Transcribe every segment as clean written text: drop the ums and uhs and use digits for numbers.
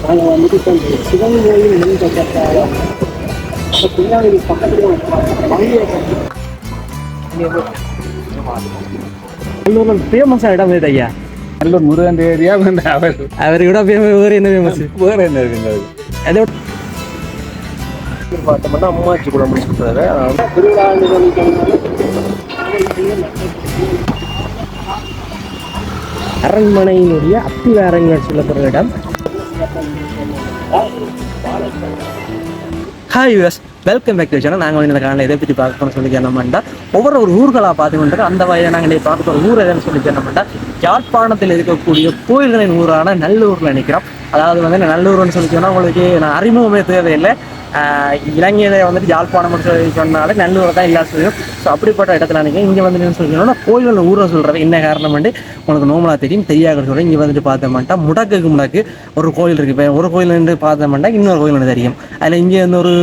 நாங்கள் வந்துட்டு இப்போ இந்த சிவன் கோயில் மின் பக்கத்தால் பின்னாடி பக்கத்தில் நல்லூர் ஃபேமஸாக இடம் இது ஐயா. நல்லூர் முருகன் ஏரியா அவர் விட வேறு என்ன ஃபேமஸ்? வேறு என்ன இருக்குங்க? அதோட பார்த்தோம்னா அம்மாச்சி குளம் சொல்கிறாரு. திருவிழாண்டு அரண்மனையினுடைய அத்திவாரங்கள் சொல்லப்படுற இடம். Hi us, welcome back to channel. நாங்கள் இந்த காலையில் எதை பற்றி பார்க்கணும்னு சொல்லி சொன்னோம்னா, ஒவ்வொரு ஊர்களாக பார்த்துக்கிட்டு அந்த வகையை நாங்கள் பார்க்க போகிற ஊர் எதுன்னு சொல்லி சொன்னோம்னா, யாழ்ப்பாணத்தில் இருக்கக்கூடிய கோயில்களின் ஊரான நல்லூரில் நிற்கிறோம். அதாவது வந்து நல்லூர்னு சொல்லி சொன்னால் உங்களுக்கு நான் அறிமுகமே தேவையில்லை. இலங்கையில வந்துட்டு யாழ்ப்பாணம் சொல்லி சொன்னாலே நல்லூரை தான் எல்லா சொல்லியும். ஸோ அப்படிப்பட்ட இடத்துல நினைக்கிறேன். இங்கே வந்துட்டு சொல்லி சொன்னால் கோயில்கள் ஊரை சொல்கிறது என்ன காரணம் வந்து உங்களுக்கு நோமலாக தெரியும், தெரியாத சொல்கிறேன். இங்கே வந்துட்டு பார்த்தோம்னா முடக்கு ஒரு கோயில் இருக்குது. இப்போ ஒரு கோயில் வந்து பார்த்தோம்னா இன்னொரு கோயில் ஒன்று தெரியும். அதில் இங்கே வந்து ஒரு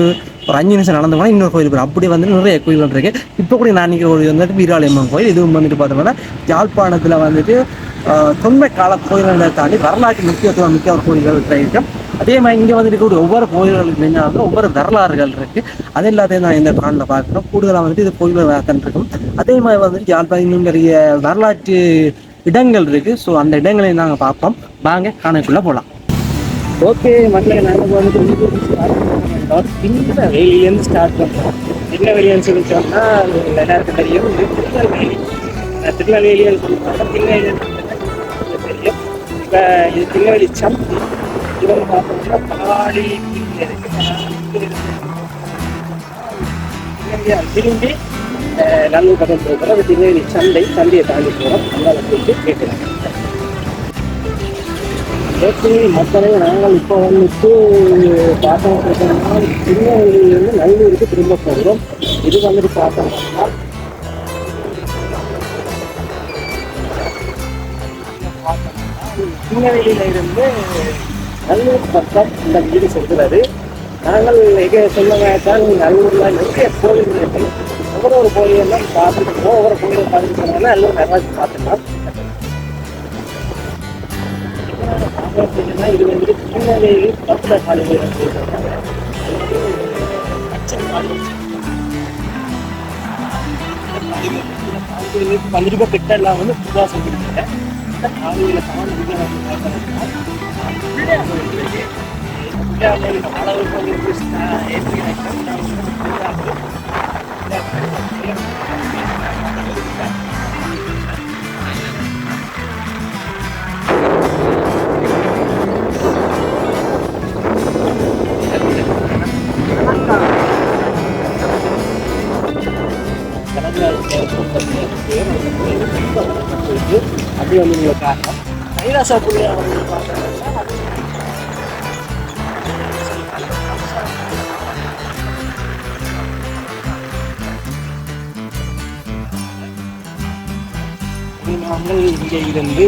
5 நிமிஷம் நடந்து போனால் இன்னொரு கோயில் இருக்குது. அப்படி வந்து நிறைய கோயில்கள் இருக்குது. இப்போ கூட நான் நினைக்கிற கோயில் வந்துட்டு வீராளியம்மன் கோயில். இதுவும் வந்துட்டு பார்த்தோம்னா யாழ்ப்பாணத்தில் வந்துட்டு தொன்மை கால கோயில்களை தாண்டி வரலாற்று முக்கியத்துவம் மிக்க ஒரு கோயில்கள் இருக்கும். அதே மாதிரி இங்கே வந்துட்டு கூட ஒவ்வொரு கோயில்களுக்கு இருந்தாலும் ஒவ்வொரு வரலாறுகள் இருக்குது. அது எல்லாத்தையும் நான் இந்த காலில் பார்க்குறோம். கூடுதலாக வந்துட்டு இது கோயில்கள் இருக்கும். அதே மாதிரி வந்துட்டு யாழ்ப்பாணம் இன்னும் நிறைய வரலாற்று இடங்கள் இருக்குது. ஸோ அந்த இடங்களையும் நாங்கள் பார்ப்போம். வாங்க காணக்குள்ளே போகலாம். ஓகே மக்கள், நாங்கள் வந்துட்டு சின்ன வேலியிலேருந்து ஸ்டார்ட் பண்ணுறோம். சின்ன வேலியான்னு சொல்லி சொன்னால் எல்லாருக்கும் தெரியும். திருநெல்வேலி திருநெல்வேலின்னு சொல்லிட்டு திருநெல்வேலி தெரியும். இப்போ இது திருநெல்வேலி சந்தி. இவங்க பார்த்தோம்னா பாடி திரும்பி நல்லூர் பக்கம் போகிறோம். அது திருநெல்வேலி சந்தையை தாண்டி போகிறோம். அங்கே போயிட்டு கேட்குறாங்க. மக்களே, நாங்கள் இப்போ வந்துட்டு பார்த்தோம்னா திருநெல்வேலியிலேருந்து நல்லூருக்கு திரும்ப போகிறோம். இது வந்துட்டு பார்த்தோம்னா திருநெல்வேலியில இருந்து நல்லூர் பக்கம் இந்த வீடு செல்கிறது. நாங்கள் எங்கே சொன்னதான் நல்லூரில் நிறைய கோயில்கள் இருக்குது. ஒவ்வொரு கோயிலெல்லாம் பார்த்துட்டு ஒவ்வொரு கோயிலை பார்த்துட்டு போனோம்னா நல்லூர் நிறைய பார்த்துக்கலாம். இது வந்துட்டு திருநெல்வேலி பக்த காலையில் வந்துட்டு கிட்ட எல்லாம் வந்து புதுவாக சொல்லியிருக்காங்க. காலையில் அப்படி வந்து உங்களை காரணம் கைலாசா புள்ளியா வந்து நாங்கள் இங்கே இருந்து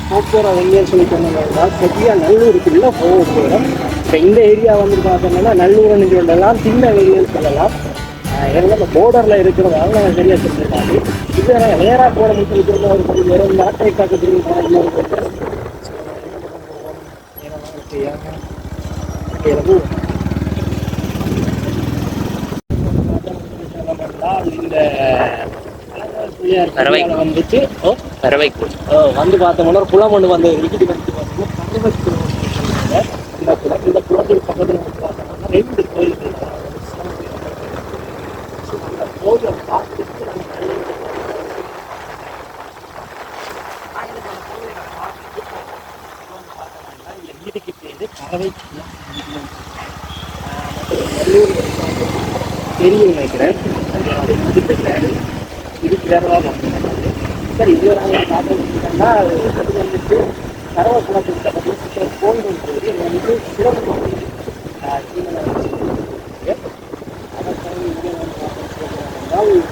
போக்குவரத்து சொல்லி சொன்னோம்னா சரியா நல்லூருக்குள்ள போக போகிறோம். இப்போ இந்த ஏரியா வந்து பார்த்தோம்னா நல்லூர்னு சொல்லலாம், திருநெல்வேலின்னு சொல்லலாம். ஏன்னா இந்த போர்டரில் இருக்கிறதால நாங்கள் சரியாக சொல்லியிருக்காங்க. இது நேராக போட முடிச்சு ஒரு கொஞ்சம் நாட்டை காக்கக்கூடிய இந்த வந்துட்டு வந்து பார்த்தோம்னா ஒரு குளம் ஒன்று வந்து விக்கிட்டு வந்து இந்த குளத்துக்கு பக்கத்தில் வந்து பார்த்தோம்னா 2 கோயில்கள் கோயிலை பார்த்துட்டு வீட்டுக்கிட்டே பறவை தெரியும் நினைக்கிறேன். இது கேரளாவில் சார். இது நாங்கள் பார்த்தோம்னா அது வந்துட்டு பறவை குளத்துக்கு பக்கத்தில் கோயில் ஒன்று இது வந்து சிறப்பு கோயில்.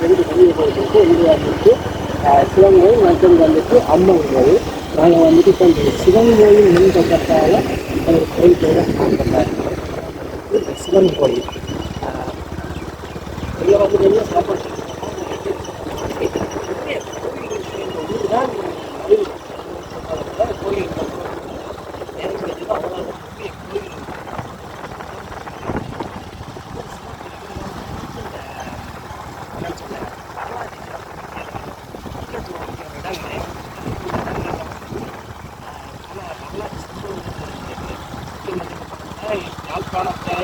வெளியே போயிட்டு வெளியே வந்துட்டு சிவன் கோயில், மற்றது வந்துட்டு அம்மன் கோயில். நாங்கள் வந்துட்டு இப்போ இந்த சிவன் கோயில் மின் பக்கத்தால் ஒரு கோயில் பேரை சிவன் கோயில். இதில் வந்து வெளியே சாப்பாடு யாழ்ப்பாணத்தை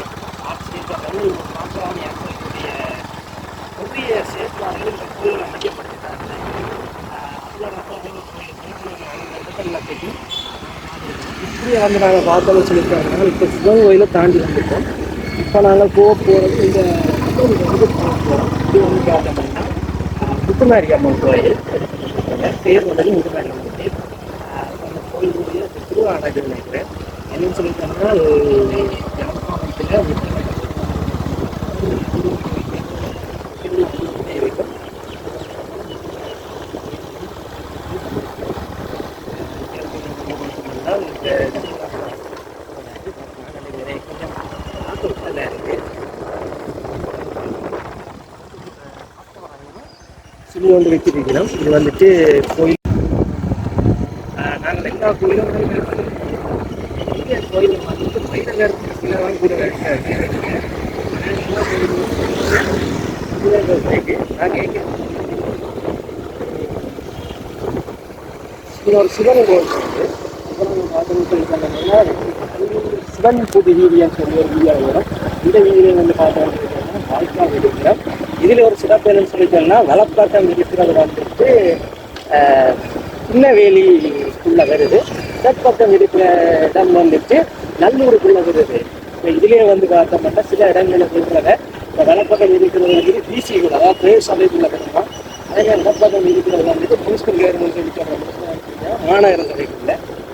ஆட்சி செய்த நல்லூர் மாசாணி அரசர்களுடைய புதிய செயற்பாடுகள் இந்த கோயிலில் அமைக்கப்பட்டிருக்காங்க. இப்படியே வந்து நாங்கள் பார்த்தோம்னு சொல்லியிருக்காங்க. இப்போ சிவன் கோயிலை தாண்டி வந்துட்டோம். இப்போ நாங்கள் போகிறது இந்த இது போகிறோம். இது வந்து பார்த்தோம்னா முத்துமாரி அம்மன் கோயில். பேர் வந்து முத்துமாரி அம்மன் கோயில். அந்த கோயிலுடைய திருவாடகர் நினைக்கிறேன். என்னன்னு சொல்லியிருக்காங்கன்னா யாழ்ப்பாணத்தில் சிலு வந்து வச்சிருக்கிறோம். இது வந்துட்டு கோயில். நாங்கள் எல்லா கோயிலும் கோயில் வந்துட்டு மயிலர் சில கூட ஒரு சிவன் கோயில் சிவன் பூஜை வீதியான்னு சொல்லி ஒரு வீதியாக வரும். இந்த வீதியில வந்து பார்த்தோம்னா வாய்க்கால் இருக்கிறோம். இதில் ஒரு சிறப்பு என்னன்னு சொல்லிட்டோம்னா வலப்பாட்டம் இருக்கிறது வந்துட்டு திருநெல்வேலிக்குள்ள வருது. இடப்பக்கம் இருக்கிற இடம் வந்துட்டு நல்லூருக்குள்ள வருது. இப்போ இதிலே வந்து பார்த்தோம்னா சில இடங்களில் சொல்கிறத இந்த வலப்பக்கம் இருக்கிறது வந்துட்டு பிசிக்குள்ள, அதாவது பிரேஸ் சபைக்குள்ள கிடைக்கும். அதே மாதிரி இடப்பக்கம் இருக்கிறது வந்துட்டு முனிசிபல் கவர்மெண்ட் இருக்கிற மாநகர சபைக்குள்ள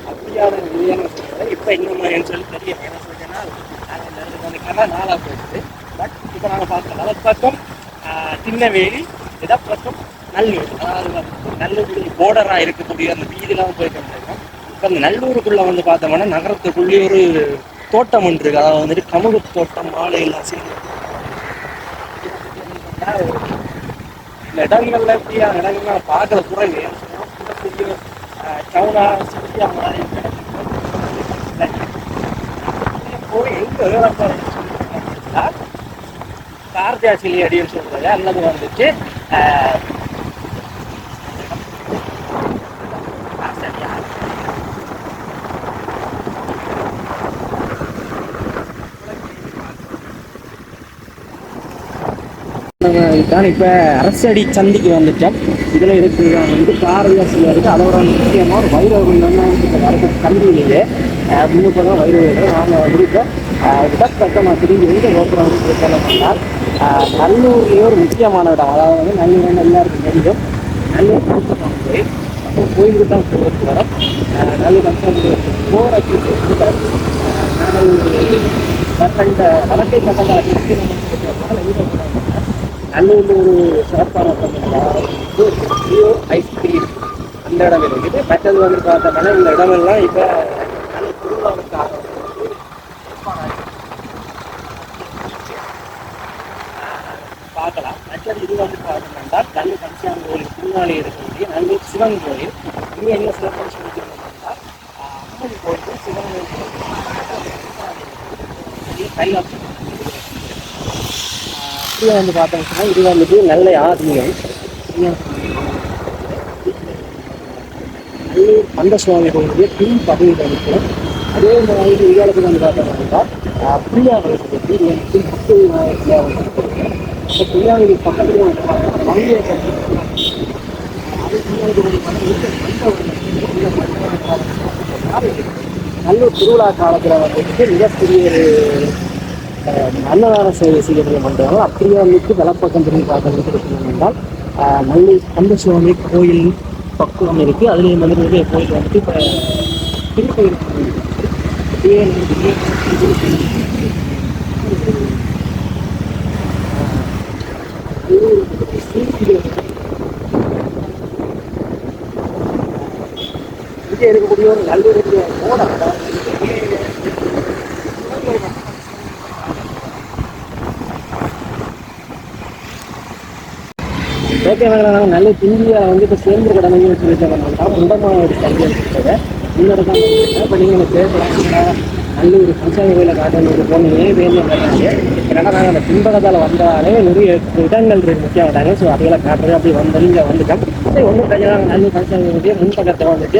அப்படியான நிலையான சொல்கிறேன். இப்போ என்னமான்னு சொல்லி தெரியும். என்ன சொல்லிட்டேன்னா நாங்கள் நாளாக போயிடுது. பட் இப்போ நாங்கள் பார்க்கலாம் வலப்பக்கம் திருநெல்வேலி, இடப்பக்கம் நல்லூர், அதாவது வந்து நல்லூர் போர்டராக இருக்கக்கூடிய அந்த வீதியெல்லாம் போயிட்டு வந்துருக்கோம். இப்போ அந்த நல்லூருக்குள்ளே வந்து பார்த்தோம்னா நகரத்துக்குள்ளேயே ஒரு தோட்டம் ஒன்று இருக்குது. அதாவது வந்துட்டு கமுகு தோட்டம், மாலையெல்லாம் சேர்ந்து இந்த இடங்கள்ல இப்படியான இடங்கள்லாம் பார்க்கல குறைவு. டவுனா சிட்டியா மாதிரி போய் எங்கே ஏறப்பா கார்த்தியாசிலி அப்படின்னு சொல்றது அல்லது வந்துட்டு தான் இப்போ அரசடி சந்திக்கு வந்துட்டோம். இதில் இருக்குது வந்து காரவியாசியில் இருக்குது. அதோட முக்கியமாக ஒரு வைரவ கல்வியிலேயே முன்னுக்கு தான் வைரவர்கள் நாங்கள் வந்து இப்போ இடப்பக்கமாக திரும்பி வந்து ரோப்புறம் சொன்னால் நல்லூர்லேயே ஒரு முக்கியமான இடம். அதாவது வந்து நல்லூர் எல்லாருக்கும் தெரியும். நல்லூர் கம்சம் கோயில் அப்போ கோயிலுக்கு தான் போகிறது வரோம். நல்லூர் கம்சம் போகிறதுக்கு கண்ட வழக்கை கண்ட நல்லூரில் ஒரு சிறப்பான ஐஸ்கிரீம் அந்த இடம் இருக்குது. மற்றது வந்து பார்த்தோம்னா இந்த இடமெல்லாம் இப்போ நல்ல திருவிழாவுக்காக பார்க்கலாம். மற்றது இது வந்து பார்த்தோம்னா நல்ல கம்சியான கோயில் திருநாளி இருக்கக்கூடிய நல்ல சிவன் கோயில். இங்கே என்ன சிறப்பு சொல்லிக்கிறோம்னா அம்மன் கோயில், சிவன் கோயில் வந்து பார்த்தோம்னா இது வந்துட்டு நல்ல ஆத்மீகம். நல்லூர் கந்த சுவாமி கோயிலுடைய பின் பகுதியில் இருக்கிறோம். அதே மாதிரி விகாலத்துக்கு வந்து பார்த்தோம்னா பிரியாவதி இது வந்து பக்தி விநாயகர் பிரியாவதி பக்கத்துலேயே வங்கியை நல்லூர் திருவிழா காலத்தில் வந்துட்டு மிகப்பெரிய ஒரு அன்னதான சேவை செய்யக்கூடிய மண்டபம். அப்படியே வந்துட்டு வலப்பக்கம் திரும்பி பார்க்கறது என்றால் நல்லூர் கந்தசுவாமி கோயில் பக்குவம் இருக்குது. அதுலேயும் வந்துட்டு கோயில் வந்துட்டு இப்போ திருக்கோயில் இங்கே இருக்கக்கூடிய ஒரு நல்லூருடைய மோடம். ஓகே, நாங்கள் நல்ல இந்தியா வந்து இப்போ சேர்ந்து கடமைன்னு சொல்லிட்டு முண்டமாக ஒரு கல்வி எடுத்துருக்காங்க. இன்னொரு தான் இப்போ நீங்கள் எனக்கு பேசலாம் நல்ல ஒரு பஞ்சாய கோயிலை காட்டுறது போனீங்க வேணும் கேட்டாங்க. ஏன்னா நாங்கள் அந்த பின்பக்கத்தால் வந்தாலே நிறைய இடங்கள் இருக்குது முக்கியம் வந்தாங்க. ஸோ அதையெல்லாம் காட்டுறது அப்படி வந்து இங்கே வந்துட்டோம். ஒன்றும் பிரச்சனை நல்ல பஞ்சாய முன்பக்கத்தை வந்துட்டு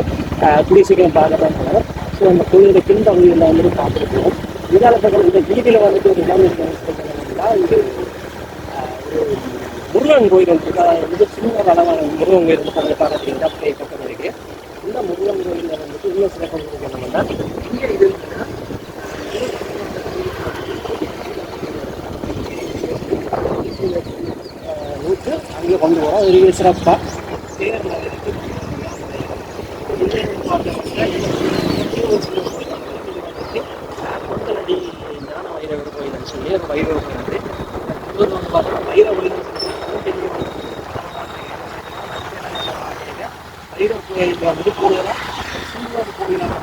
கூடிய சீக்கிரம் பார்க்கத்தான் போனாங்க. ஸோ அந்த கோயிலுடைய பின்பகுதியில் வந்துட்டு பார்த்துருக்கோம். இதால பக்கம் இந்த வீதியில் வந்துட்டு ஒரு இடம் இருக்குன்னா இது ஒரு முருகன் கோயில் வந்து சின்ன அளவான முருகன் கோயில் வந்து பார்த்தீங்கன்னா அப்படியே பக்கம் இருக்கு. இந்த முருகன் கோயிலில் வந்துட்டு இன்னும் சிறப்பு என்னன்னா இங்கே இது நூற்று அங்கே கொண்டு வரோம் ஒரு சிறப்பாக தேர்தல் கொண்டலடி ஞான வைரவர் கோயில்னு சொல்லி அந்த வைரவர் கோயில் வந்து ஊரில் வந்து பார்த்தோம்னா வைரவர் வைரவர் கோயிலுக்கு வந்துட்டு கூடுதலாக சிறுவர் கோயிலாக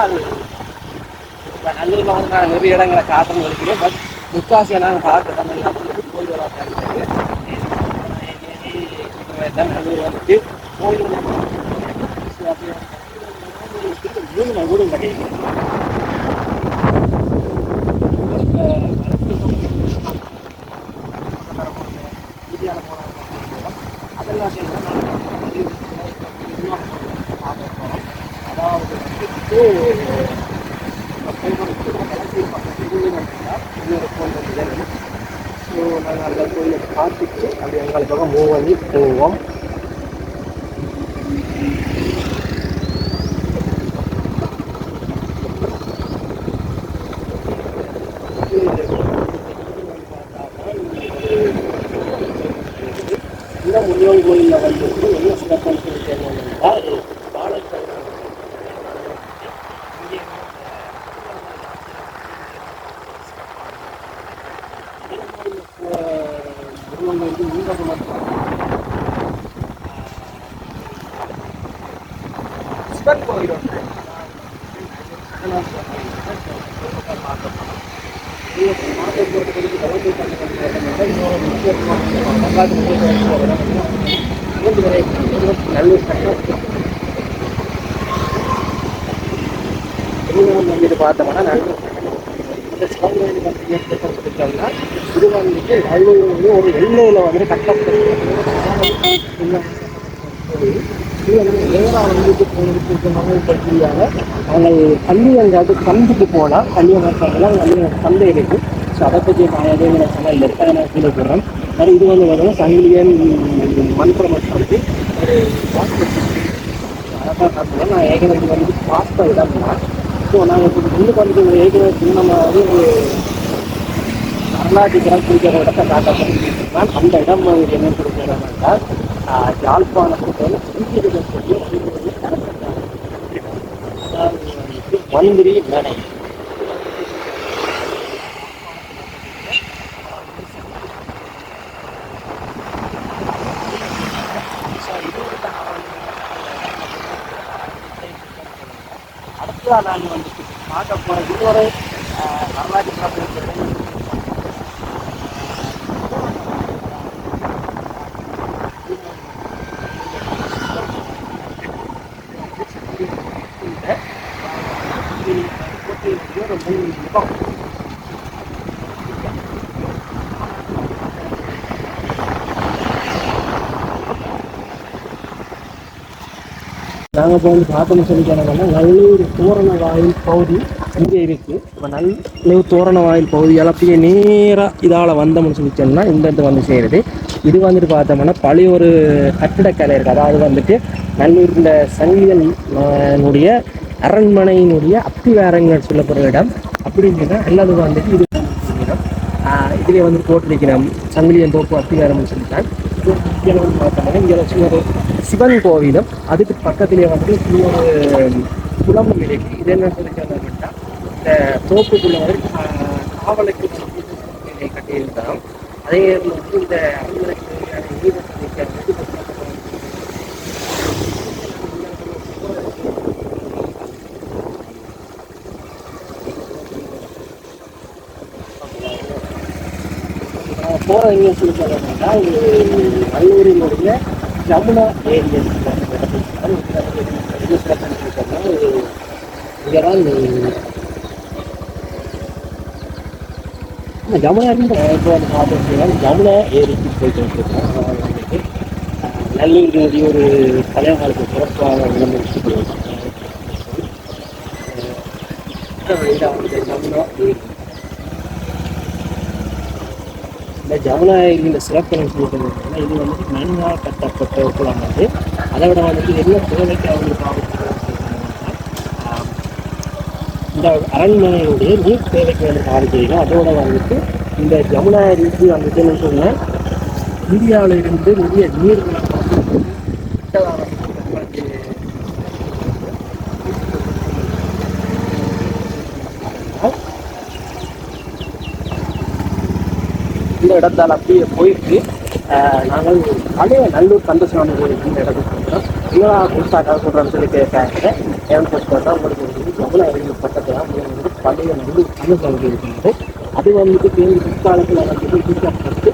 அது நல்லூரில் வந்து நான் நிறைய இடங்களை காட்டணும் இருக்கிறேன். பட் முக்காசியை நாங்கள் பார்க்க தமிழ்நாட்டில் வந்து கோயில் வராது நல்லூர் வந்துட்டு கோயில் வீடு கட்டியிருக்கேன். அதெல்லாம் அதாவது ஸோ நாங்கள் அந்த கோயிலை பார்த்துட்டு அப்படி எங்களுக்காக மூவ் பண்ணி போவோம். இந்த முருகன் கோயிலில் வந்துட்டு என்ன சிறப்பான என்னன்னா பாலக்கல் முருகன் கோயிலுக்கு நீங்க சிவன் கோயில் வந்து வந்துட்டு பார்த்தோம்னா இந்த சிவன் கோயிலுக்கு வந்து ஏற்பட்டோம்னா இது வந்துட்டு நல்லூர் ஒரு எல்லையில் வந்துட்டு கட்டப்பட்ட நேராக வந்துட்டு போனதுக்கு மகள் பற்றியாக நாங்கள் கல்வியங்காட்டு சந்துக்கு போனால் கல்வியங்காட்டெல்லாம் சந்தை இருக்குது. ஸோ அதை பற்றி நான் எதுவும் எனக்கு சமையல் இருக்காக நான் கீழே போடுறேன். அது இது வந்து பார்த்தோம்னா சங்கிலியன் மண்புறம் வந்து ஒரு அழகாக காட்டுவோம். நான் ஏற்கனவே வந்துட்டு பாஸ்தா இடம் தான். ஸோ நாங்கள் இப்போ முன்னுக்கு வந்துட்டு ஏற்கனவே நம்ம வந்து ஒரு வரலாற்று சிறப்பிக்கிற இடத்தை காட்டப்பட்டிருக்கோம். அந்த இடம் என்ன கொடுக்குறோம்னா யாழ்ப்பாணத்துக்கு மந்திரி மேடை அடுத்ததான் நான் வந்துட்டு பார்க்க போகிற இன்னொரு வரலாற்று சிறப்பு நாங்கள் இப்போ வந்து பார்த்தோம்னு சொல்லிக்கிறோம்னா நல்லூர் தோரண வாயில் பகுதி இங்கே இருக்குது. இப்போ நல்லூர் தோரண வாயில் பகுதி அப்படியே நேராக இதால் வந்தோம்னு சொல்லிச்சோம்னா இந்த இடத்துல வந்து செய்கிறது. இது வந்துட்டு பார்த்தோம்னா பழைய ஒரு கட்டிடக்கலை இருக்குது. அதாவது வந்துட்டு நல்லூர் இந்த சங்கிலியனுடைய அரண்மனையினுடைய அத்திவாரங்கள் சொல்லப்படுற இடம் அப்படின்னா எல்லாது வந்துட்டு இது இதுலேயே வந்து போட்டிருக்கிறோம் சங்கிலியன் தோப்பு அத்திவாரம்னு சொல்லிட்டாங்க. இங்கே வந்து பார்த்தோம்னா இங்கே வச்சு ஒரு சிவன் கோவிலும் அதுக்கு பக்கத்திலே வந்து ஒரு குளமும் இருக்கு. இது என்ன சொல்லிட்டாங்கன்னா இந்த தோப்புக்குள்ள வந்து காவலுக்கு கட்டியிருந்தான். அதே வந்து இந்த போகிற எங்கேயும் சொல்லி சொல்லணும்னா இது நல்லூரினுடைய ஜமுனா ஏரியஸ் இங்கே தான் ஜமுனா இப்போ வந்து பார்த்தீங்கன்னா ஜமுனா ஏரிக்கு போயிட்டு வந்துருக்கோம். நல்லூரினுடைய ஒரு பழைய காலத்து சிறப்பாக விளம்பரம் இதான் வந்து ஜமுனா ஏரி. இந்த ஜமுனா ஏரியின் சிறப்புன்னு சொல்லிட்டு இது வந்துட்டு மனிதனால் கட்டப்பட்ட குளம் வந்து அதை விட வந்துட்டு என்ன தேவைக்கு அவங்களுக்கு இந்த அரண்மனையுடைய நீர் தேவைக்கு வந்து பாதிக்கிறீங்க. அதோட வந்துட்டு இந்த ஜமுனா ஏரிக்கு வந்துட்டு சொன்னால் இந்தியாவில் இருந்து நிறைய நீர்களை இந்த இடத்தால் அப்படியே போயிட்டு நாங்கள் பழைய நல்லூர் கந்தசுவாமி கோயிலுக்கு இந்த இடத்துக்கு போகிறோம். இதெல்லாம் புதுசாக சொல்கிறோன்னு சொல்லி கேட்காங்க. ஏன்னு சொல்லிட்டு உங்களுக்கு ஜமுனா ஏரிக்கு பக்கத்தில் வந்து பழைய நல்லூர் கந்தசுவாமி கோயில் இருக்கின்றது. அது வந்துட்டு பிற்காலத்தில் வந்துட்டு தீர்க்கப்பட்டு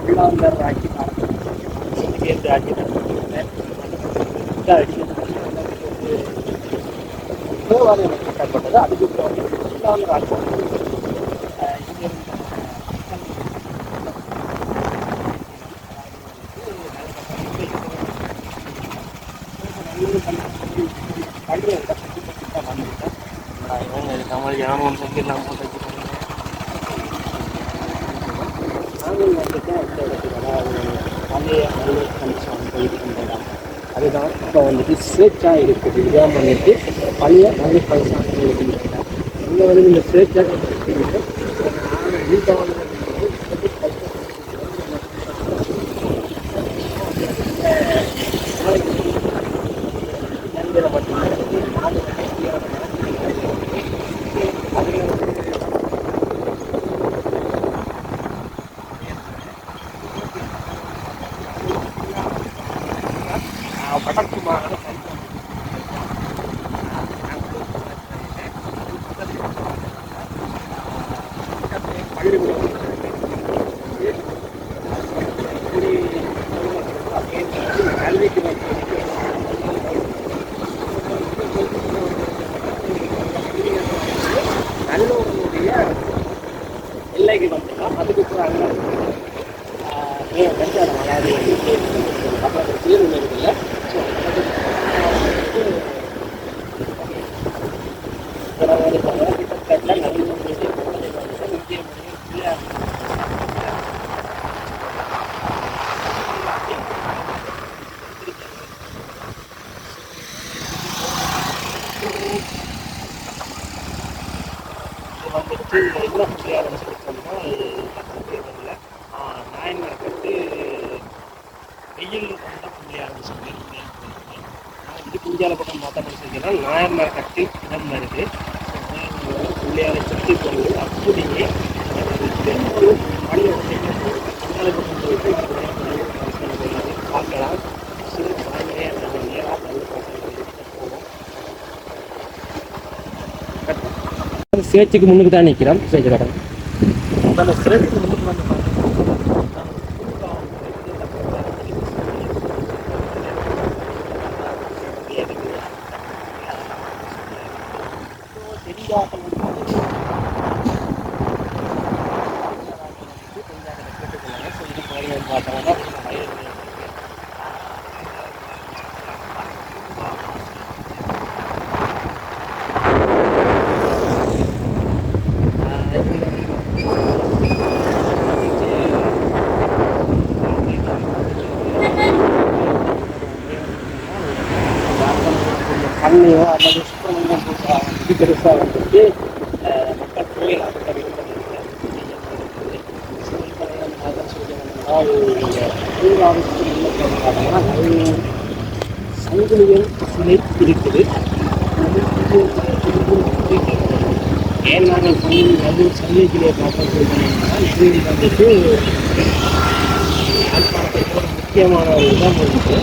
உள்ளாந்தர் ஆட்சி சேர்ந்து ஆட்சி கட்டப்பட்டது. அதுக்கு உள்ளாந்தர் ஆட்சி தமிழ் ஜனமும் சங்கிலாம் நாங்கள் வந்துட்டு அந்த இடத்துக்கு அதாவது பழைய நல்லூர் கந்தசுவாமி கோயிலுக்கு இடம் அதுதான் இப்போ வந்துட்டு ஸ்வேச்சாக இருக்குது. இதான் வந்துட்டு பழைய நல்லூர் கந்தசுவாமி கோயிலுக்கு இடம். இங்கே வந்து இந்த ஸ்வேச்சாக வீட்டை வந்து நல்லூருடைய எல்லைக்கு வந்துடலாம். அதுக்கு அங்கே வெஞ்சாரம் அதாவது அப்புறம் பேர் இருக்குல்ல. கிட்டத்தட்ட நல்லூர் வந்துட்டு என்ன பிள்ளையாருன்னு சொல்லிட்டோம்னா நாயன்மார் கட்டு வெயில் கொண்ட பிள்ளையாருன்னு சொல்லி இது குஞ்சால பக்கம் பார்த்தோம்னு சொல்லிங்கன்னா நாயன்மார் கட்டு இடம் வருது. பிள்ளையாரை சுற்றி கொண்டு அப்படியே குஞ்சால பக்கம் போயிட்டு பார்க்கலாம். சிறு குழந்தைய சேர்ச்சிக்கு முன்னுக்கு தான் நிற்கிறோம். சேர்ச்சி கடன் அந்த சேர்ச்சிக்கு முன்னுக்கு வந்து தண்ணியோ அல்லது சுப்பிரமணியம் பூசா இது பெருசாக வந்துட்டு மக்கள் கோயில் சங்கிலியன் சிலை இருக்குது. ஏன் நாங்கள் நல்லூர் சங்கிலியை பார்க்க சொல்லிட்டோம்னா இது வந்துட்டு யாழ்ப்பாணத்துக்கு ஒரு முக்கியமான ஒரு இடம் வந்துட்டு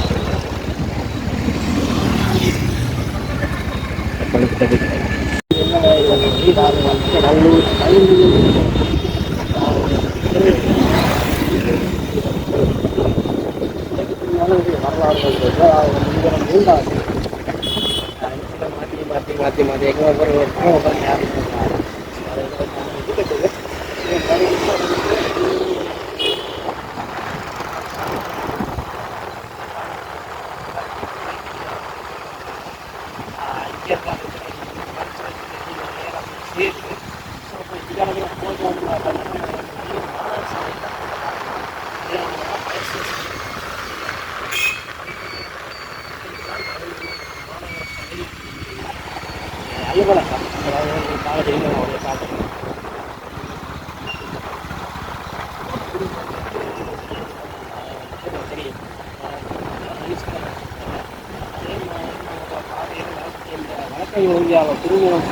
நல்லூர் வரலாறு மூன்றாவது மாற்றி மாற்றி மாற்றி எங்கே ஒரு இந்தியாவில் திருமணம்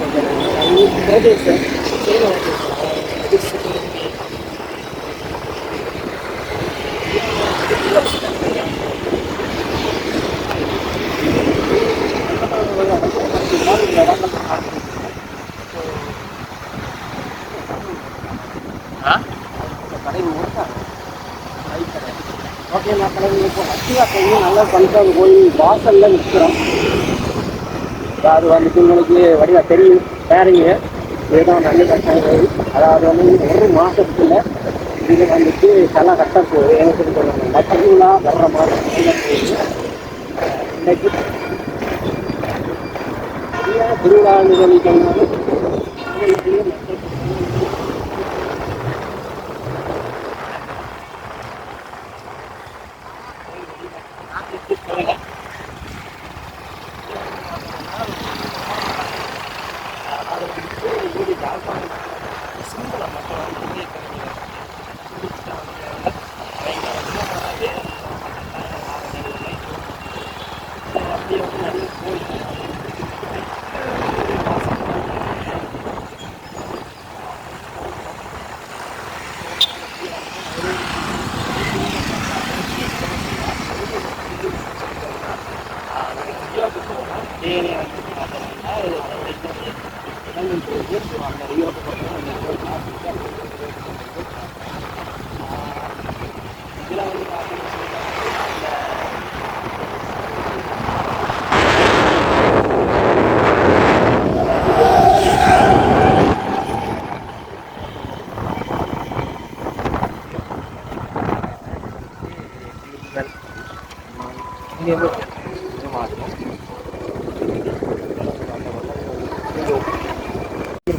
ஓகே மக்களே, இப்போ அத்தியாசையும் நல்லா பண்ணிட்டு கோயில் வாசலில் நிற்கிறோம். அது வந்துட்டு உங்களுக்கு வடிவா தெரியும் பாருங்க. இதுதான் நல்ல கஷ்டம் கோயில். அதாவது வந்து ஒரு மாதத்துக்குள்ள இது வந்துட்டு தலை கட்ட போகுது. எனக்கு சொல்லுவாங்க திருவிழா வர்ற மாதிரி இன்னைக்கு திருவிழான்னு சொல்லிட்டோம்னாலும்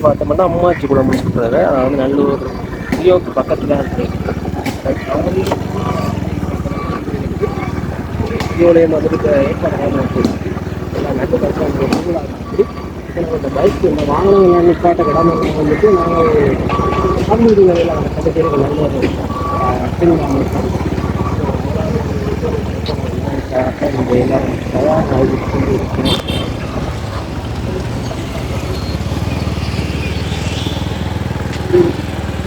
பார்த்தோம்னா அம்மாச்சி குளம் சொல்கிறாங்க. அதாவது நல்லூர் ரியோக்கு பக்கத்தில் இருக்கு. ரியோடைய மதுரை ஏற்பாடு நல்ல பசங்க இந்த பைக் இந்த வாகனங்கள் நிப்பாட்ட கிடமைகள் வந்துட்டு நாங்கள் கம்யூனிட்டி வேலையில் அந்த பத்து பேருக்கு நல்ல ஒரு திருவிழா இந்த எல்லாரும் தயாராக கொண்டு இருக்கிறோம்.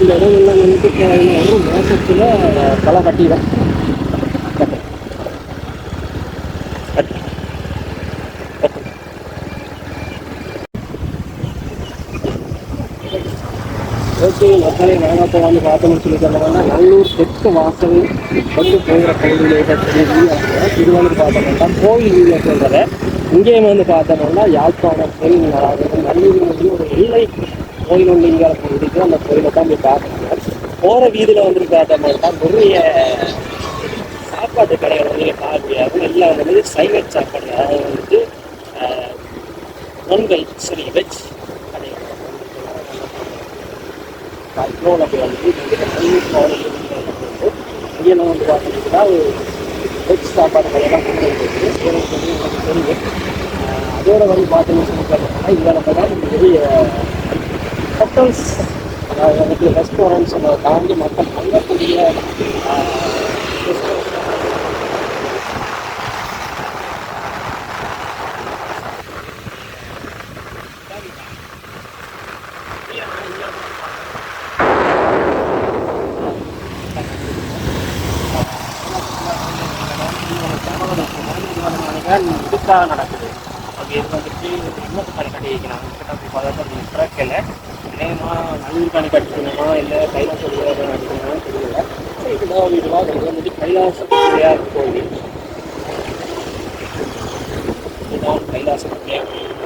இந்த இடங்கள்லாம் வந்துட்டு ஒரு மாதத்தில் களை கட்டிடும். ஓகே மக்களை நாங்கள் இப்போ வந்து பார்த்தோம்னு சொல்லி சொன்னோம்னா நல்லூர் தெற்கு வாசல் கொண்டு போகிற பகுதியில் இது வந்து பார்த்தோம்னா கோயில் வீதியை சொல்கிறத இங்கேயும் வந்து பார்த்தோம்னா யாழ்ப்பாணத்தில் நல்லூர் வந்து ஒரு எல்லை கோயில் ஒன்று இங்கே பகுதிக்கு அந்த கோயிலை தான் போய் பார்க்கணும். போகிற வீதியில் வந்துட்டு பார்த்தோம்னா நிறைய சாப்பாட்டு கடைகள் வந்து பார்க்க முடியாது. எல்லாம் வந்து சைவ சாப்பாடு, அதாவது வந்துட்டு நான்வெஜ் சரி வெஜ் கடைகள் வந்து இங்கெல்லாம் வந்து பார்த்தீங்கன்னா வெஜ் சாப்பாடு கடையெல்லாம் கொண்டு வந்துருக்கு. எனக்கு தெரியும். அதோட வந்து பார்த்தீங்கன்னு சொல்லி பார்த்தீங்கன்னா இதில் தான் பெரிய ஹோட்டல்ஸ், அதாவது வந்துட்டு ரெஸ்டாரண்ட்ஸ் தாண்டி மக்கள் தங்கக்கூடிய இதுக்காக நடக்குது. ஓகே, இது வந்துட்டு இன்னொரு கணி கட்டி வைக்கிறாங்க. பிறக்கலை இணையமாக நல்லூர் கணி கட்டிக்கணுமா இல்லை கைலாச விளையாடு அடிக்கணுமா தெரியல. இதுதான் இதுவாக இது வந்துட்டு கைலாச பிள்ளையார் கோயில். இதுதான் கைலாச பிள்ளையார் கோயில்.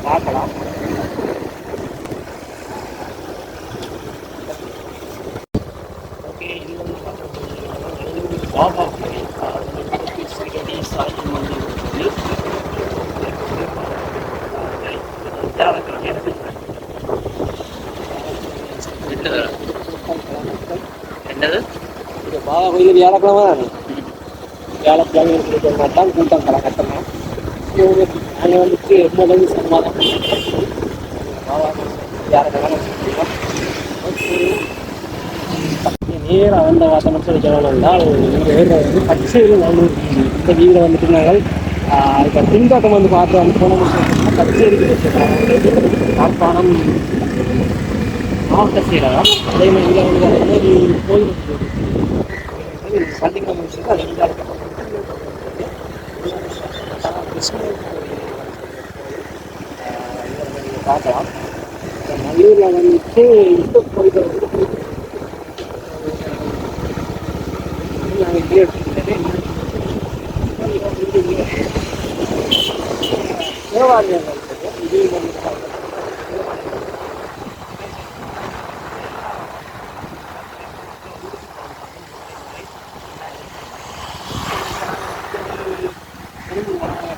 பார்க்கலாம். ஓகே, இது வந்து பாபா கோயில், சாய் மந்திர் கோயில் வியாழக்கிழமை தானே, வியாழக்கிழமை இருக்கிற மாட்டான் கூட்டம் கலக்கட்டணும். நாங்கள் வந்துட்டு எப்போதும் சமாதானம் நேராக வந்த வாசனம் சொல்லி சொல்லணும்னால் இந்த வீட்டில் வந்து பச்சையில் நல்லூர். இந்த வீட்டில் வந்துட்டு நாங்கள் இப்போ பின்பக்கம் வந்து பார்த்து வந்து போன பச்சைக்கு யாழ்ப்பாணம் மாவட்ட செயலகம். அதே மாதிரி இதில் வந்து பார்த்தீங்கன்னா ஒரு கோயில் சண்டிகை முடிச்சுட்டு அது வந்து கிருஷ்ணர் பார்க்கலாம். நல்லூரில் வந்துட்டு இந்த கோயிலை வந்து நாங்கள் தேவாலயங்கள் இதையும் வந்து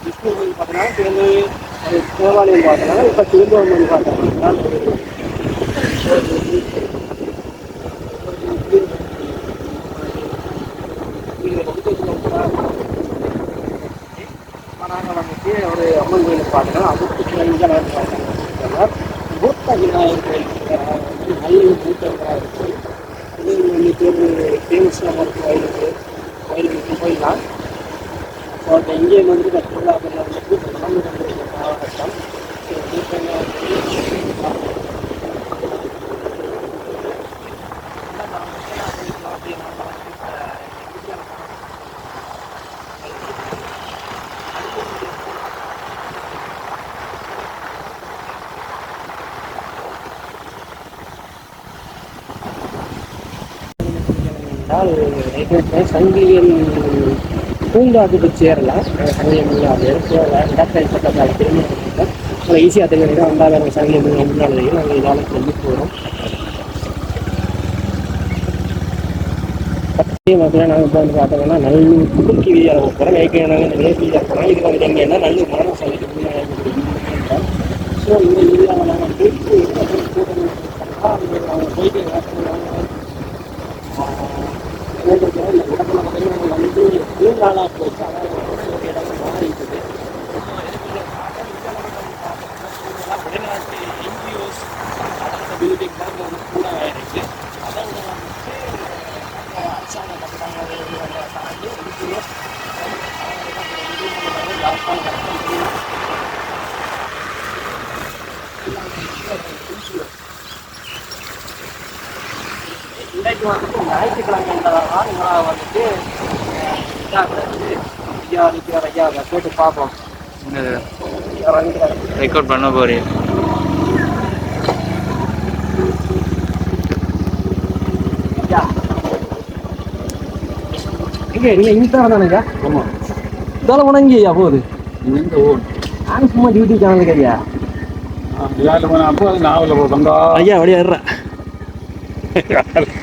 விஷ்ணு கோயில் பார்த்தோன்னா திரும்ப ஒரு தேவாலயம் பார்த்தோன்னா இப்போ திரும்பவும் வந்து பார்த்தோம்னா நாங்கள் வந்துட்டு ஒரு அம்மன் கோயிலுக்கு பார்த்தோன்னா அதுக்கு கிழமையாக பார்த்தோம்னா பூத்த விநாயகர் கோயில் நல்ல பூத்தவங்களாக இருக்குது. இது வந்துட்டு ஒரு ஃபேமஸான ஒரு கோயிலுக்கு போயிடலாம். ஸோ இங்கே வந்து திருவிழாக்கள் வந்துட்டு மாவட்டம் சங்கிலியன் பூங்காவுக்கு சேரலாம். சங்கிலியன் இடப்பட்ட திரும்ப ஈஸியாக தெரிஞ்சு வந்தாலும் சங்கிலியன் முன்னாடி நாங்கள் இதால் சொல்லி போகிறோம். பார்த்தீங்கன்னா நாங்கள் இப்போ வந்து பார்த்தோம்னா நல்லூர் குடுக்கி வீதியாக போகிறோம். ஏற்கனவே நாங்கள் நிறைய வீதியாக போகிறோம். இது வந்து எங்கன்னா நல்லூர் மரண சாலைக்கு முன்னாடி. ஸோ இந்த வீதியாக நாங்கள் போயிட்டு அவங்க போயிட்டு இந்த இடத்துல பார்த்தீங்கன்னா வந்து பூங்காலாக போச்சு. அதாவது இடம் மாறிட்டுது. வெளிநாட்டு என்ஜிஓஸ் பில்டிங் தான் வந்து கூட ஆயிடுச்சு. அதான் அரசாங்க கட்டடங்கள் தாண்டி என்ஜிஓஸ் இன்றைக்கு வந்துட்டு ஞாயிற்றுக்கிழமைன்றதால இவங்க வந்துட்டு ஐயா கேட்டு பார்ப்போம். ரெக்கார்ட் பண்ண போறேன். இங்கே நீங்கள் இங்கே தான் தானேங்க? ஆமாம். இதெல்லாம் உணங்கி ஐயா போகுது. நான் சும்மா டியூட்டி சேனலுக்கு ஐயா ஐயா வடியா இருறேன்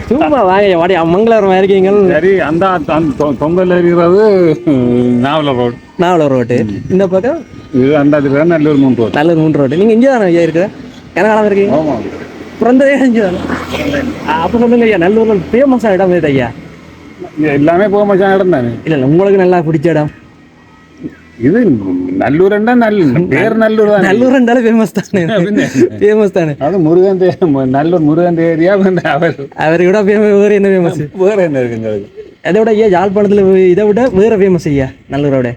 சும்மா வாங்க வாடி மங்களம் இருக்கீங்க. சரி, அந்த தொங்கல் இருக்கிறது நாவலூர் ரோட்டு. இந்த பக்கம் இது அந்த நல்லூர் 3 ரோடு. நல்லூர் 3 ரோட்டு. நீங்கள் இங்கே தானே ஐயா இருக்குது? கனகாலம் இருக்கீங்க? ஆமாம், பிறந்ததே இங்கே தானே? அப்போ சொல்லுங்க ஐயா, நல்லூரில் ஃபேமஸான இடம் இது ஐயா? எல்லாமே போக மச்சான் இடம் தானே. இல்லை உங்களுக்கு நல்லா பிடிச்ச இடம் இது நல்லூர் பேர் நல்லூர் தான். நல்லூர் இருந்தாலும் ஃபேமஸ் தானே. ஃபேமஸ் தானே. அது முருகன் நல்லூர் முருகன் ஏரியா. அவரை விட வேறு என்ன ஃபேமஸ்? வேற என்ன இருக்குங்க? அதை விட ஐயா யாழ்ப்பாணத்தில் இதை விட வேற ஃபேமஸ் ஐயா நல்லூரோட?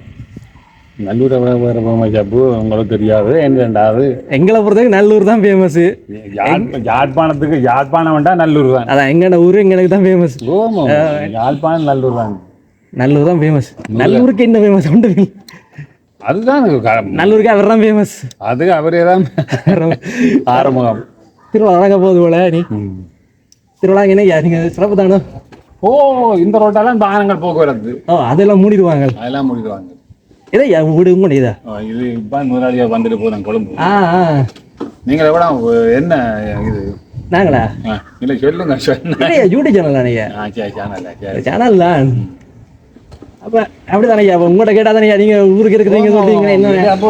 நல்லூரை வேற ஃபேமஸ் அப்போ உங்களுக்கு தெரியாது. ரெண்டாவது எங்களை பொறுத்தவரைக்கும் நல்லூர் தான் ஃபேமஸ். யாழ்ப்பாணத்துக்கு யாழ்ப்பாணம் வேண்டாம் நல்லூர் தான். அதான் எங்கட ஊரு எங்களுக்கு தான் ஃபேமஸ். யாழ்ப்பாணம் நல்லூர் தான். நல்லூர் தான் ஃபேமஸ். நல்லூருக்கு என்ன ஃபேமஸ் உண்டு? அதுதான் நல்லூருக்கு அவர் தான் ஃபேமஸ். அது அவரே தான் ஆரம்பம். திருவிழா வழங்க போகுது போல. நீ திருவிழா என்ன நீங்கள் சிறப்பு தானோ? ஓ, இந்த ரோட்டெல்லாம் வாகனங்கள் போக்குவரத்து. அதெல்லாம் மூடிடுவாங்க. அதெல்லாம் மூடிடுவாங்க. இதே வீடு உங்க இதா? இது இப்போ முதலாளியாக வந்துட்டு போகிறேன் கொழும்பு. நீங்கள் எவ்வளோ என்ன இது? நாங்களா? இல்லை சொல்லுங்க. யூடியூப் சேனல் தானே? சேனல் தான். அப்போ அப்படி தானே ஐயா? உங்கள்கிட்ட கேட்டால் தானே நீங்கள் ஊருக்கு இருக்கிறீங்க சொல்றீங்க. என்ன அப்போ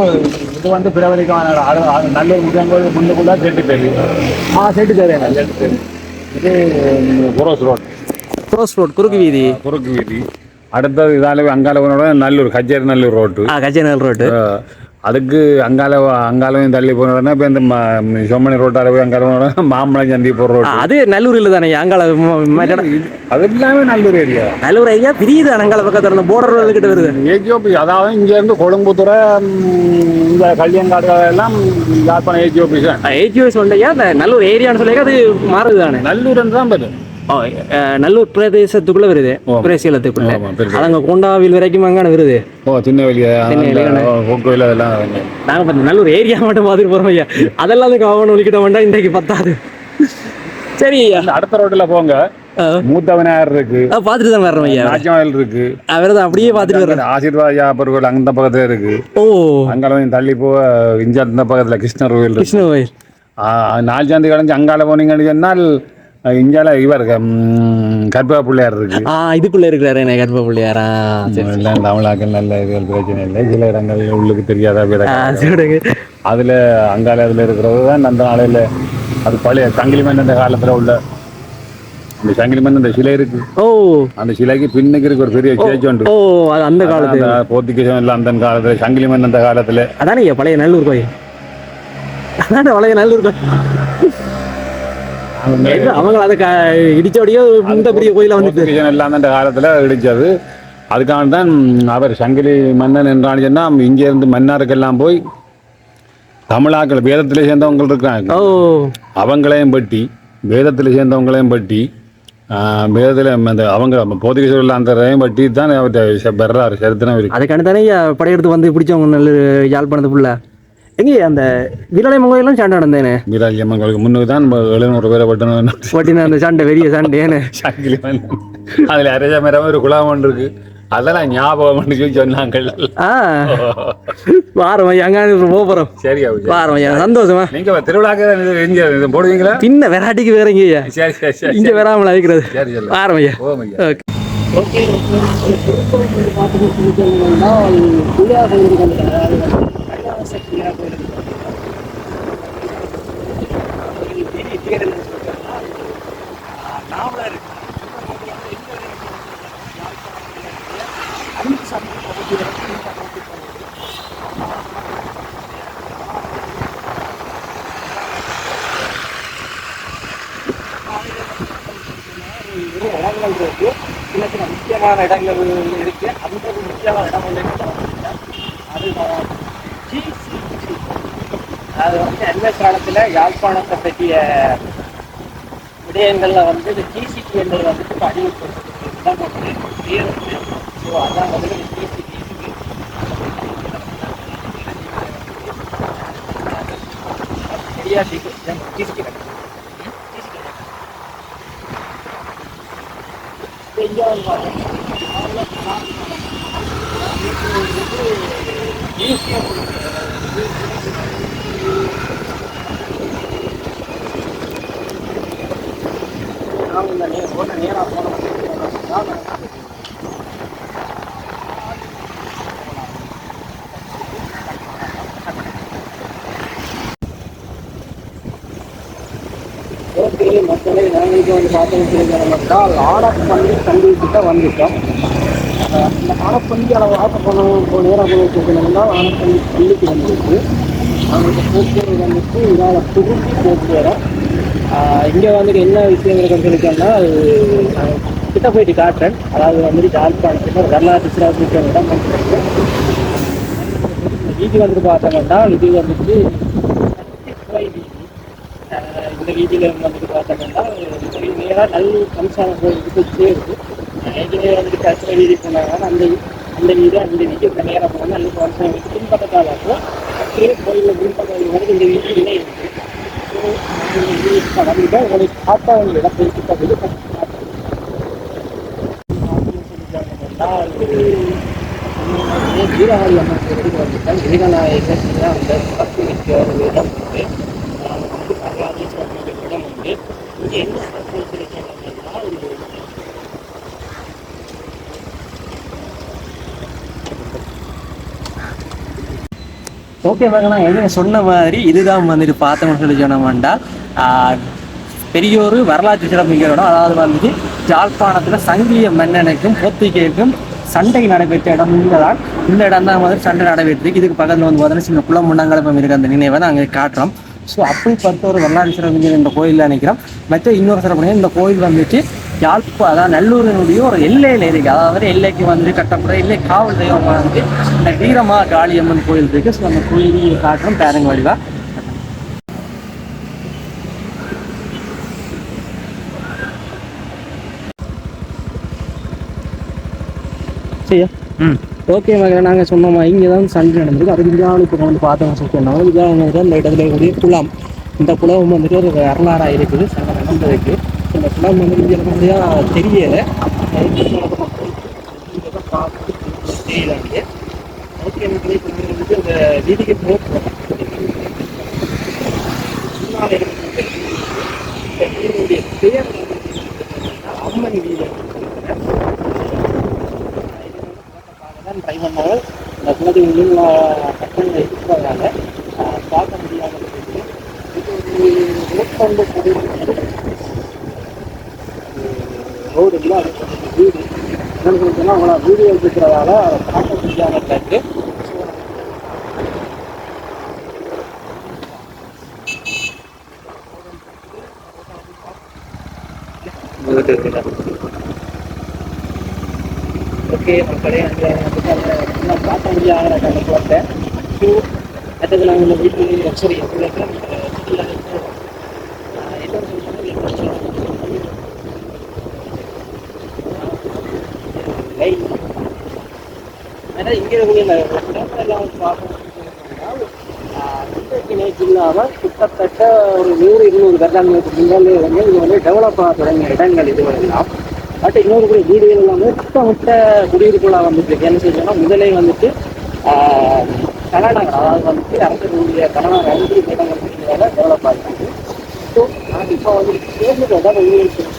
இது வந்து பிறவரைக்கும் நல்லூர் முருகன் முன்னுக்குள்ளே செட்டு பேர். செட்டு தேவை. இது புரோஸ் ரோட். க்ரோஸ் ரோட் குறுக்கு வீதி. குறுக்கு வீதி. அடுத்தது இதால அங்கால நல்லூர் கச்சேரி நல்லூர் ரோட்டு. கச்சேரி ரோட்டு. அதுக்கு அங்காலையும் தள்ளி போனோம்னா இப்போ இந்த சொம்மணி ரோட்டால போய் அங்கால போனோம்னா மாம்பழம் சந்தி போகிற ரோடு. அது நல்லூர் இல்லை தானே அங்கால? அது எல்லாமே நல்லூர் ஏரியா. நல்லூர் ஏரியா பிரியுது அங்கால பக்கத்தில் இருந்த போர்டர் கிட்ட வருது. ஏஜிஓபி அதாவது இங்கேருந்து கொழும்புத்துறை இந்த கல்யாங்காடு எல்லாம் யாழ்ப்பாணம் ஏஜிஓபி தான். ஏஜிஓபி சொல்லையா இந்த நல்லூர் ஏரியான்னு சொல்லி அது மாறுது தானே? நல்லூர் தான் வரும். நல்லூர் பிரதேசத்துக்குள்ள வருது. பிரேசியலத்துக்குள்ள அங்க கொண்டாவில் வரைக்கும் அங்கான வருது. திருநெல்வேலி அதெல்லாம் நாங்க பார்த்து நல்லூர் ஏரியா மட்டும் பார்த்துட்டு போறோம் ஐயா. அதெல்லாம் கவனம் ஒழிக்கிட்ட வேண்டாம் இன்றைக்கு பத்தாது. சரி ஐயா அடுத்த ரோட்டில் போங்க. மூத்த விநாயகர் இருக்கு, பாத்துட்டு தான் வர்றோம் ஐயா. ராஜ்மஹல் இருக்கு, அவர்தான் அப்படியே பாத்துட்டு வர்றோம். ஆசீர்வாத பொருட்கள் அந்த பக்கத்துல இருக்கு. அங்கால தள்ளி போக இஞ்ச அந்த பக்கத்துல கிருஷ்ணர் கோயில். கிருஷ்ண கோயில் 4 சாந்தி கடைஞ்சு அங்கால போனீங்கன்னு சொன்னால் இங்கால இவர் கற்பக பிள்ளையார் இருக்கு. இதுக்குள்ள இருக்கிறாரு என்ன கற்பக பிள்ளையாரா? தமிழாக்கள் நல்ல இதுகள் பிரச்சனை இல்லை. சில இடங்கள் உள்ளுக்கு தெரியாத அதுல அங்கால அதுல இருக்கிறது தான் அந்த நாளையில அது பழைய சங்கிலி மன்னன் காலத்துல உள்ள அந்த சங்கிலி மன்னன் அந்த சிலை இருக்கு. அந்த சிலைக்கு பின்னுக்கு இருக்கு ஒரு பெரிய கேஜ் உண்டு. அந்த காலத்துல போர்த்துகீசம் இல்லை அந்த காலத்துல சங்கிலி மன்னன் அந்த காலத்துல அதானே பழைய நல்லூர் கோயில். அதான பழைய நல்லூர் கோயில். அவங்க அதை இடிச்சோடையோ இந்த பெரிய கோயில வந்து எல்லாம் அந்த காலத்துல இடிச்சது. அதுக்காக தான் அவர் சங்கிலி மன்னன் என்றான்னு சொன்னா இங்கே இருந்து மன்னாருக்கெல்லாம் போய் தமிழாக்கள் வேதத்திலே சேர்ந்தவங்க இருக்காங்க, அவங்களையும் பட்டி வேதத்தில் சேர்ந்தவங்களையும் பட்டி வேதத்தில் அந்த அவங்க போர்த்துகீசர்கள் அந்த பட்டி தான் அவர்கிட்ட பெறாரு சரித்திரம் இருக்கு. அதுக்கான தானே படையெடுத்து வந்து பிடிச்சவங்க நல்ல யாழ்ப்பாணத்து ஃபுல்லா எங்கே அந்த விராலியம்மன் கோயிலும் சண்டை நடந்தேனே. விராலியம்மன் கோயிலுக்கு முன்னுக்கு தான் 700 பேரை பட்டின அந்த சண்டை பெரிய சண்டைன்னு சங்கிலி அதில் அரைஜா மேரமாக ஒரு குழாம் ஒன்று இருக்கு. அதெல்லாம் ஞாபகம் பண்ணி சொன்னாங்க. வாரம் அங்கே போகிறோம். சரி வாரம் சந்தோஷமா. நீங்க திருவிழாக்கு போடுவீங்களா? பின்ன வெராட்டிக்கு வேறங்க ஐயா. சரி சரி சரி இங்கே வராமல் அழைக்கிறது. சரி சரி வாரம் ஐயா. ஓகே சின்ன சின்ன முக்கியமான இடங்கள் இருக்கு. அந்த முக்கியமான இடம் அது வந்து அண்மை காலத்தில் யாழ்ப்பாணத்தை பற்றிய விடயங்களில் வந்து இந்த ஜிசிடி என்பது வந்துட்டு அறிவிப்பு. ஸோ அதான் வந்து ஜிசிடி சரியா ஜிசிடி நேராக போனோம். ஓகே மக்களை நாங்கள் இப்போ வந்து பார்த்தோம்னால் ஆடப்பள்ளி கல்லூரிக்கிட்ட வந்துட்டோம். இந்த ஆடப்பள்ளி அளவு ஆட்ட போனோம் நேராக போனோம்னா ஆடப்பள்ளி பள்ளிக்கு வந்துருக்கு. அவங்களுக்கு போக்குவரத்து வந்துட்டு இதால் திருப்பி போக்குவரத்து. இங்கே வந்துட்டு என்ன விஷயங்கள் சொல்லியிருக்கேன்னா கிட்ட போயிட்டு காட்டுறேன். அதாவது வந்துட்டு யாழ்ப்பாணத்தில் வரலாற்று சிறப்பு இடம் வந்துருக்கு. வீதி வந்துட்டு பார்த்தோம்னா இது வந்துட்டு வீதி. இந்த வீதியில் வந்துட்டு பார்த்தோம்னா நேராக நல்லூர் கம்சான கோயிலுக்கு போய் சேருது. ஏற்கனவே வந்துட்டு கச்சிர வீதி போனாங்க. அந்த வீடு அந்த வீதி இப்போ நேராக போனால் நல்லூர் கம்சான வீடு பின்பக்கத்தால் இருக்கும். அப்படியே கோயிலில் பின்பக்கம் வந்து இந்த வீடு இல்லை இருக்குது. ஸோ வந்துட்டு உங்களுக்கு பார்த்தா அவங்க இடம் போயிட்டு வீரவாடி அம்மன் கோயிலுக்கு வந்துட்டேன். வீரநாயகர் அந்த பத்து வைக்க இடம் வந்து வரலாற்று சிறப்பு இடம் வந்து இங்கே என்ன சிறப்பு வச்சிருக்கேன்னா ஓகே பாருங்க. நான் என்ன சொன்ன மாதிரி இதுதான் வந்துட்டு பார்த்தோம்னு சொல்லி சொன்னோம்னா பெரிய ஒரு வரலாற்று சிறப்பு இடம். அதாவது வந்துட்டு யாழ்ப்பாணத்துல சங்கிய மன்னனுக்கும் போத்திகேக்கும் சண்டை நடைபெற்ற இடம் இங்கதான். இந்த இடம் தான் வந்து சண்டை நடைபெற்றிருக்கு. இதுக்கு பக்கத்துல வந்து பார்த்தீங்கன்னா சின்ன குளம் முன்னங்கலப்பம் இருக்கு. அந்த நினைவை தான் அங்கே காட்டுறோம். ஸோ அப்படி பார்த்து ஒரு வரலாறு சிறப்பு இந்த கோயிலில் நினைக்கிறோம். மற்ற இன்னொரு சிறப்பு இந்த கோயில் வந்துட்டு அதாவது நல்லூரினுடைய ஒரு எல்லையில் இருக்கு. அதாவது எல்லைக்கு வந்து கட்டப்பட எல்லை காவல் தெய்வம் வந்து இந்த வீரமா காளியம்மன் கோயில் இருக்கு. ஸோ அந்த கோயிலையும் காட்டுறோம் பேரங்க வடிவா. சரியா? ஓகே மகளே, நாங்கள் சொன்னோமா இங்கே தான் சண்டை நடந்திருக்கு. அதுக்கு இந்தியாவுக்கு இப்போ வந்து பார்த்தோம் சொன்னோம். இந்தியாவில் இந்த இடத்துல கூடிய குளம், இந்த குளம் வந்துட்டு ஒரு வரலாறாக இருக்குது. சண்டை நடந்ததுக்கு இந்த குளம் வந்து இங்கே நிறையா தெரியலை. ஓகே மகளே, இப்போ வந்துட்டு இந்த வீதிக்கு போகிறோம். பேர் அம்மன் வீடு ட்ரை பண்ணாலும் இந்த குலதெய்வங்கள் கட்டணங்கள் இருக்கிறதால பார்க்க முடியாமல் இருக்குது. இது ஒரு ரோடு இல்லை, அது வீடு என்னென்னு சொல்லிட்டோம்னா அவங்கள வீடியோ இருக்கிறதால பார்க்க முடியாமல் இருக்கு. ஓகே மக்களே, அங்கே பார்க்க முடியாத அந்த குளத்தை அடுத்தது நாங்கள் இந்த வீட்டு சரி இங்கே எல்லாம் பார்க்கணும். இல்லாமல் கிட்டத்தட்ட ஒரு 100-200 வருடங்களுக்கு முன்னாலே வந்து இது வந்து டெவலப் ஆக தொடங்கிய இடங்கள் இதுவெல்லாம். பட் இன்னொரு கூட வீடுகள் எல்லாமே முட்ட குடியிருப்புகளாக வந்துட்டு என்ன செய்யணும்னா முதலே வந்துட்டு கனநகர், அதாவது வந்துட்டு அரசர்களுடைய கனநகர் வந்து இடங்கள் டெவலப் ஆகிருக்கு. ஸோ நான் இப்போ வந்துட்டு சேர்ந்துதான்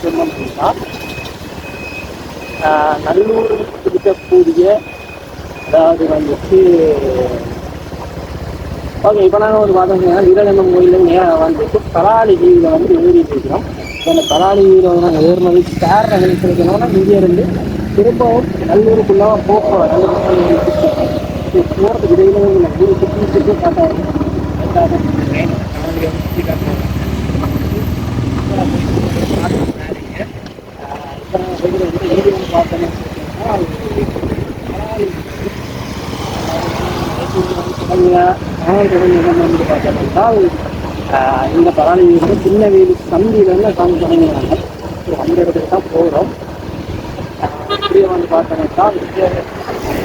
சொன்னோம் அப்படின்னா நல்லூர் இருக்கக்கூடிய அதாவது வந்துட்டு ஓகே இப்போ நாங்கள் வந்து பார்த்தோம்னா வீரநந்தம் கோயிலில் நேராக வந்துட்டு பலாளி வீதியில் வந்து ஏறிட்டு இருக்கிறோம். அந்த பலாளி வீதியில் வந்து நாங்கள் ஏறினது காரணம் நினைச்சிருக்கணும்னா இங்கேருந்து திரும்பவும் நல்லூருக்குள்ளாக போகிறோம். போகிறதுக்கு இடையில வீடு சுற்றி காட்டாங்க. இப்போ நாங்கள் போய்கிற வந்து வீடியோ பார்த்தோம்னு பார்த்தோம்னா இந்த பராளி வீடு சின்ன வீடு சந்தியிலேருந்து சாமி தொடங்கினாங்க. அந்த இடத்துக்கு தான் போகிறோம். இப்படியே வந்து பார்த்தோம்னா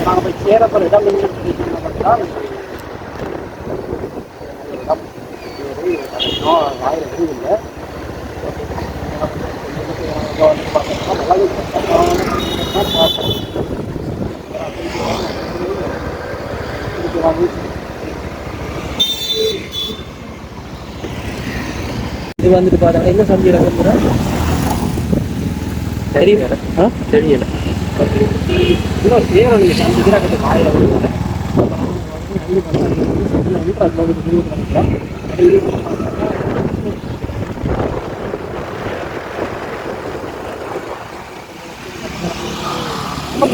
நாங்கள் போய் சேரப்போகிற இடம் பார்த்தா வாயில் இல்லை. இது வந்துட்டு பார்த்தா என்ன சந்தி இறங்குற தெரியல தெரியல இன்னும் சேர நீங்கள் சந்திக்கிறாங்க வாயில்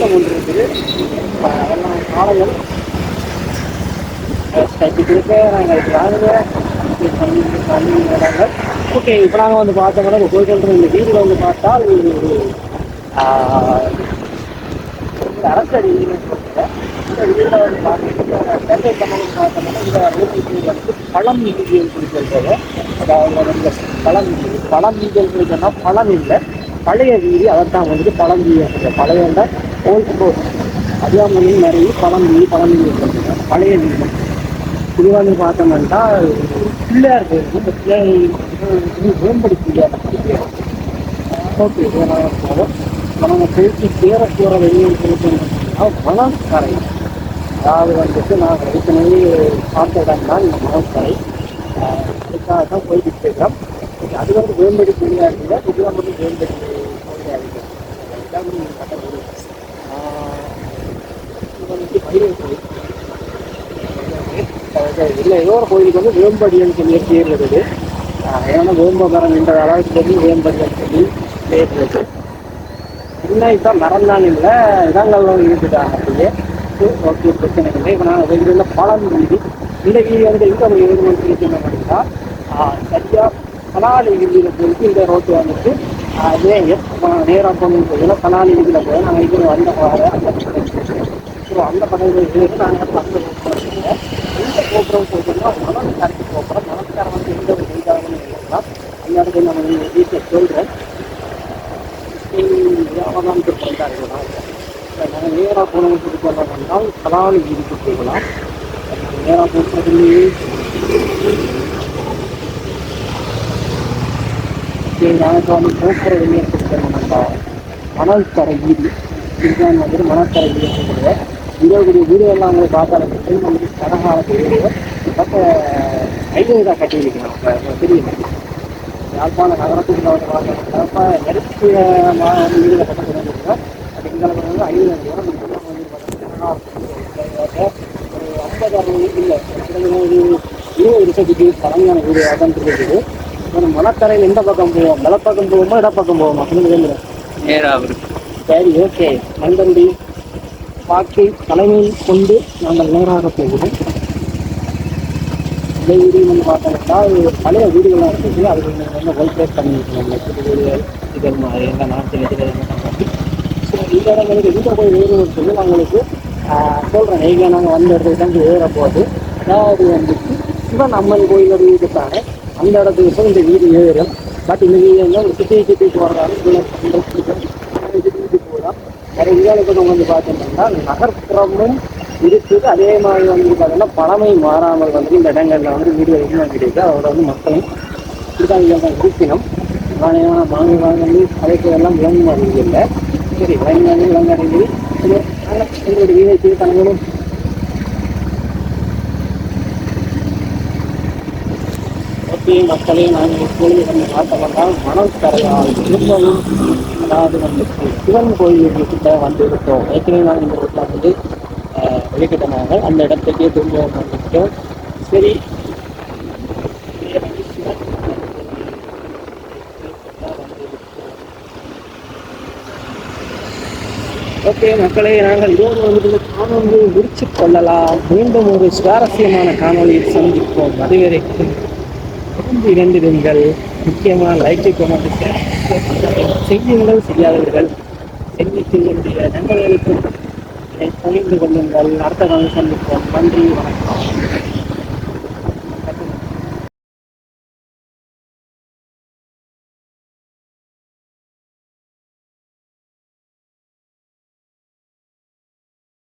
ஒன்று இருக்குது. அதெல்லாம் காலைகள் ஓகே. இப்போ நாங்கள் வந்து பார்த்தோம்னா போய்ட்டு இந்த வீதியில் வந்து பார்த்தால் அரசடி இந்த வீட்டில் வந்து பார்த்தோம்னா இந்த வீட்டுக்கு வந்து பழம் மீதிகள் சொல்கிறது. அதாவது இந்த பழம் மீதிகள் சொல்லிட்டோம்னா பழம் இல்லை, பழைய வீதி, அதைத்தான் வந்துட்டு பழம் வீதி. பழைய ஓல்டு ரோட் அதிகாமொழியும் நிறைய பழம் வீதி சொல்லுங்க பழைய வீதி. இது வந்து பார்த்தோம்னா பிள்ளையார் கோயில். இந்த பிள்ளையார் வேம்படி பிள்ளையார். ஓகே போகிறோம். நம்ம பேசி சேர போகிற வெளியே சொல்லிட்டோம்னா மணக்கரை. அதாவது வந்துட்டு நான் ஏற்கனவே பார்த்த இடம் தான் இந்த மணக்கரை. இதுக்காக தான் போய்கிட்டு இருக்கிறோம். அது வந்து வேம்படி பிள்ளையார் இல்லை, இதுதான் வந்து வேம்படி பிள்ளையார் இருக்குது. கட்டக்கூடிய இது வந்துட்டு பயிர் கோயில் இல்லை, ஏதோ ஒரு கோயிலுக்கு வந்து வேம்படின்னு சொல்லி பேர் இருக்குது. ஏன்னா வேம்பகரம் என்ற அளவுக்கு சொல்லி வேம்படின்னு சொல்லி பேர் இருக்குது. என்ன இப்போ மறந்தான் இல்லை இடங்கள் இருந்துட்டாங்க அப்படியே. ஓகே, பிரச்சனை இல்லை. இப்போ நாங்கள் வெளியில் பழம் வீதி இந்த வீதி வந்து எங்கே எழுதணும்னு சொல்லி என்ன பண்ணிட்டா சரியாக கலாலி வீதியில் போயிட்டு இந்த ரோட்டு வந்துட்டு நேராக போகணுன்றதுல கலாலி வீதியில் போய் நாங்கள் இது வந்த ஸோ அந்த படங்கள் நாங்கள் பக்கம் போகிறோம். இந்த கோபுரம் போட்டோம்னா மணல் கரைக்கு போகிறோம். மணல்காரம் வந்து எந்த ஒரு வீடாகணும் இல்லைங்களா, அந்த இடத்துல நம்ம வீட்டில் சொல்கிறேன். அவதான் சொல்கிறாங்க. நாங்கள் நேராக போகணும்னு சொல்லி போனோம்னால் கலாலி வீதிக்கு போகலாம். நேராக போகிறதுலேயே நாங்கள் வந்து போக்குவர வெளியே கொடுத்தோம்னா மணல் தரை வீதி இதுதான் வந்துட்டு மணல் தரை வீடு சொல்லக்கூடிய இந்தியாவுடைய வீடுகள்லாம் அவங்களை பார்த்தாலும் நம்மளுக்கு கடகாலத்து வீடு. பட் ஐநூறு கட்டியிருக்கணும். இப்போ தெரியல யாழ்ப்பாண நகரத்துக்குள்ள வந்து பார்த்தோம்னா நெருங்கிய வீடுகளை கட்டப்படுறதுன்னா அது இந்த அளவுக்கு வந்து 500 தூரம் வந்து பார்த்தோம்னா ஒரு 50-60 இல்லை ஒரு 20 வருஷத்துக்கு பழமையான வீடு அதான் இருக்குது. ஒரு மணத்தரையில் எந்த பக்கம் போவோம், வலப்பக்கம் போவோமா இடப்பக்கம் போவோமா அப்படின்னு விரும்புகிறேன். நேராக சரி, ஓகே. நண்பருடைய வாக்கை தலைமையில் கொண்டு நாங்கள் நேராக போகிறோம். இந்த வீடு வந்து பார்த்தோம்னா பழைய வீடுகள்லாம் இருக்குது. அதுக்கு வந்து ஹோல்சேல் பண்ணியிருக்கோம். புது வீடுகள் இதெல்லாம் எங்கள் நாட்டில் மாதிரி. ஸோ இந்த இடங்களுக்கு எங்கே போய் ஏறுவோம்னு சொல்லி நான் உங்களுக்கு சொல்கிறேன். எங்கே நாங்கள் வந்த இடத்துக்கு தான் ஏற போகுது. அதாவது வந்துட்டு சிவன் அம்மன் கோயிலோட வீடு தானே அந்த இடத்துக்கு போய் இந்த வீடு ஏறும். பட் இந்த வீடு வந்து சிட்டிக்கு வர்றாரு வீட்டுக்கு போகலாம். வேறு இந்தியாவுக்கு வந்து பார்த்தோம்னா நகர்ப்புறமும் இருக்குது. அதே மாதிரி வந்து பார்த்தோம்னா பழமை மாறாமல் வந்து இந்த இடங்களில் வந்து வீடுகள் இன்னும் கிடையாது. அதோட வந்து மக்களும் இதுதான் இருக்கணும். வாங்கி அதைக்கு எல்லாம் விளங்கு இல்லை. சரி, விளங்காது எங்களுடைய வீதை தனங்களும் ஓகே. மக்களே, நாங்கள் இப்பொழுது வந்து பார்த்தோம்னா மணல் தரையால் திரும்பவும் அதாவது வந்து சிவன் கோயில்கிட்ட வந்து விட்டோம். ஏற்கனவே நாங்கள் இந்த ரோட்டில் வந்து வெளிக்கிட்டனாங்க அந்த இடத்துக்கே திரும்பவும் வந்துவிட்டோம். சரி, ஓகே மக்களே, நாங்கள் இதோடு வந்துட்டு காணொலியை முடிச்சு கொள்ளலாம். மீண்டும் ஒரு சுவாரஸ்யமான காணொலியில் சந்திப்போம். அதுவரைக்கும் இணைந்திருங்கள். முக்கியமாக லைக்கை கொண்டு செய்யுங்கள். செய்யாதவர்கள் செய்ய நண்பர்களுக்கு பகிர்ந்து கொள்ளுங்கள். அடுத்த நாள் சந்திப்போம். நன்றி, வணக்கம்.